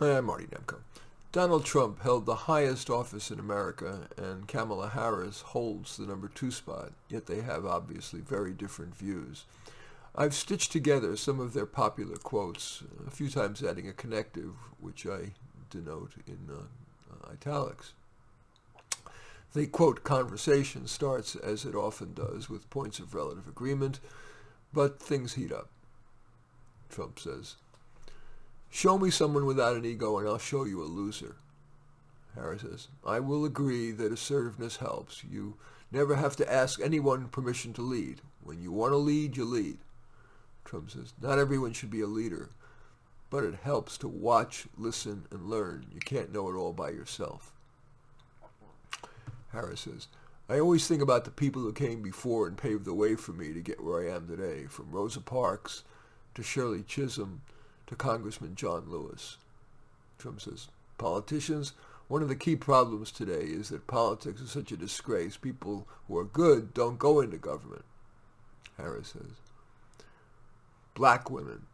Hi, I'm Marty Nemko. Donald Trump held the highest office in America, and Kamala Harris holds the number 2 spot, yet they have obviously very different views. I've stitched together some of their popular quotes, a few times adding a connective, which I denote in italics. The quote conversation starts, as it often does, with points of relative agreement, but things heat up. Trump says, "Show me someone without an ego and I'll show you a loser." Harris says, "I will agree that assertiveness helps. You never have to ask anyone permission to lead. When you want to lead, you lead." Trump says, "Not everyone should be a leader, but it helps to watch, listen, and learn. You can't know it all by yourself." Harris says, "I always think about the people who came before and paved the way for me to get where I am today, from Rosa Parks to Shirley Chisholm to Congressman John Lewis." Trump says, "Politicians, one of the key problems today is that politics is such a disgrace. People who are good don't go into government." Harris says, "Black women,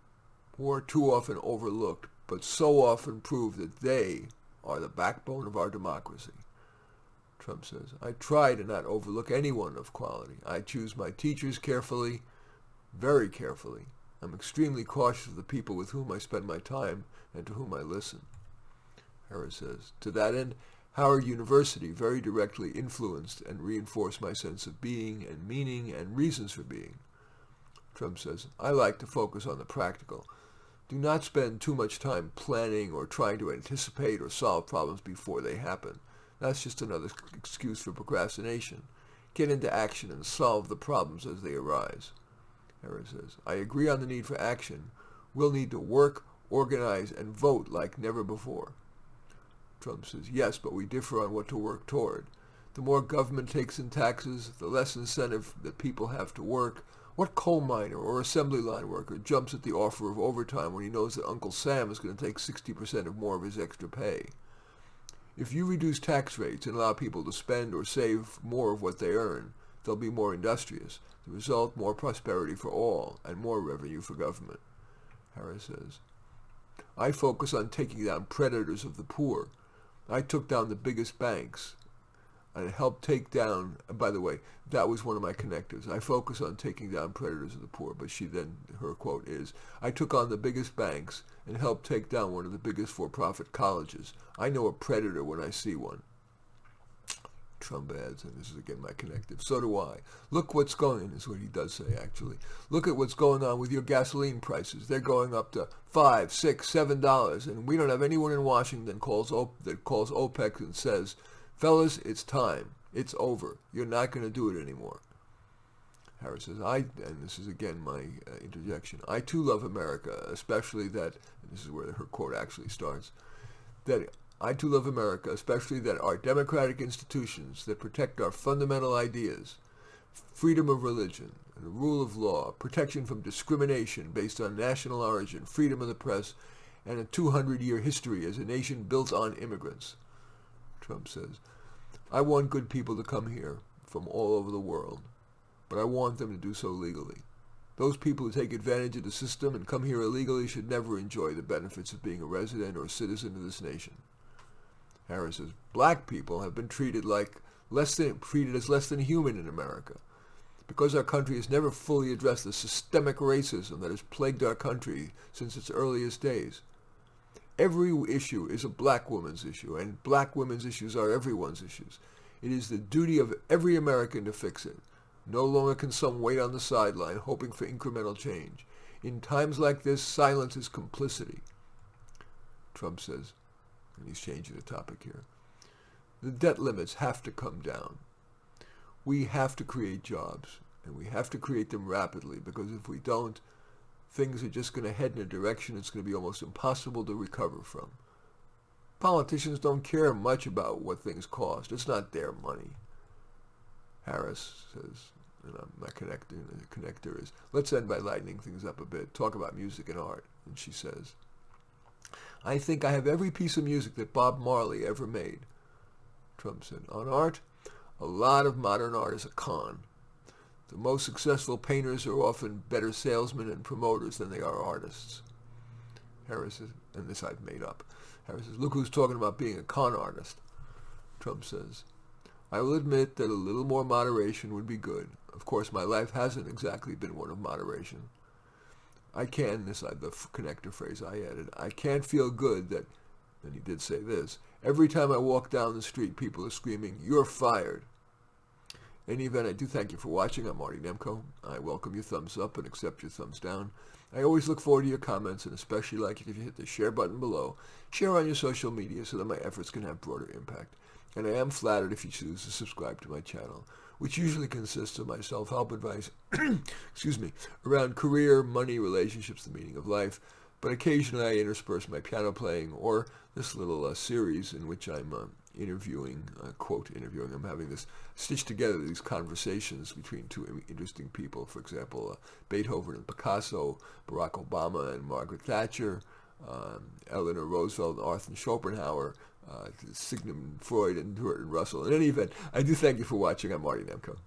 who are too often overlooked, but so often prove that they are the backbone of our democracy." Trump says, "I try to not overlook anyone of quality. I choose my teachers carefully, very carefully. I'm extremely cautious of the people with whom I spend my time and to whom I listen." Harris says, "To that end, Howard University very directly influenced and reinforced my sense of being and meaning and reasons for being." Trump says, "I like to focus on the practical. Do not spend too much time planning or trying to anticipate or solve problems before they happen. That's just another excuse for procrastination. Get into action and solve the problems as they arise." Harris says, "I agree on the need for action. We'll need to work, organize, and vote like never before." Trump says, "Yes, but we differ on what to work toward. The more government takes in taxes, the less incentive that people have to work. What coal miner or assembly line worker jumps at the offer of overtime when he knows that Uncle Sam is going to take 60% of more of his extra pay? If you reduce tax rates and allow people to spend or save more of what they earn, they'll be more industrious. The result, more prosperity for all and more revenue for government." Harris says, "I focus on taking down predators of the poor. I took down the biggest banks and helped take down," by the way, that was one of my connectives. "I focus on taking down predators of the poor," but her quote is, "I took on the biggest banks and helped take down one of the biggest for-profit colleges. I know a predator when I see one." Trump adds, and this is again my connective, "So do I. Look what's going," is what he does say actually. "Look at what's going on with your gasoline prices. They're going up to $5, $6, $7, and we don't have anyone in Washington that calls OPEC and says, 'Fellas, it's time. It's over. You're not going to do it anymore.'" Harris says, and this is again my interjection, "I too love America, especially that," and this is where her quote actually starts, "that I too love America, especially that our democratic institutions that protect our fundamental ideas, freedom of religion, and the rule of law, protection from discrimination based on national origin, freedom of the press, and a 200-year history as a nation built on immigrants." Trump says, "I want good people to come here from all over the world, but I want them to do so legally. Those people who take advantage of the system and come here illegally should never enjoy the benefits of being a resident or a citizen of this nation." Harris says, "Black people have been treated as less than human in America. Because our country has never fully addressed the systemic racism that has plagued our country since its earliest days. Every issue is a black woman's issue, and black women's issues are everyone's issues. It is the duty of every American to fix it. No longer can some wait on the sideline hoping for incremental change. In times like this, silence is complicity." Trump says, and he's changing the topic here, "The debt limits have to come down. We have to create jobs, and we have to create them rapidly, because if we don't, things are just going to head in a direction it's going to be almost impossible to recover from. Politicians don't care much about what things cost. It's not their money." Harris says, and my connector is, "Let's end by lightening things up a bit. Talk about music and art." And she says, "I think I have every piece of music that Bob Marley ever made." Trump said, "On art, a lot of modern art is a con. The most successful painters are often better salesmen and promoters than they are artists." Harris says, and this I've made up. Harris says, look who's talking about being a con artist. Trump says, I will admit that a little more moderation would be good. Of course, my life hasn't exactly been one of moderation. I can, the connector phrase I added, I can't feel good that, and he did say this, every time I walk down the street, people are screaming, you're fired. In any event, I do thank you for watching. I'm Marty Nemko. I welcome your thumbs up and accept your thumbs down. I always look forward to your comments, and especially like it if you hit the share button below. Share on your social media so that my efforts can have broader impact. And I am flattered if you choose to subscribe to my channel, which usually consists of my self-help advice, around career, money, relationships, the meaning of life. But occasionally I intersperse my piano playing or this little series in which I'm quote interviewing. I'm having this stitch together these conversations between two interesting people. For example, Beethoven and Picasso, Barack Obama and Margaret Thatcher, Eleanor Roosevelt and Arthur Schopenhauer, Sigmund Freud and Bertrand Russell. In any event, I do thank you for watching. I'm Marty Nemko.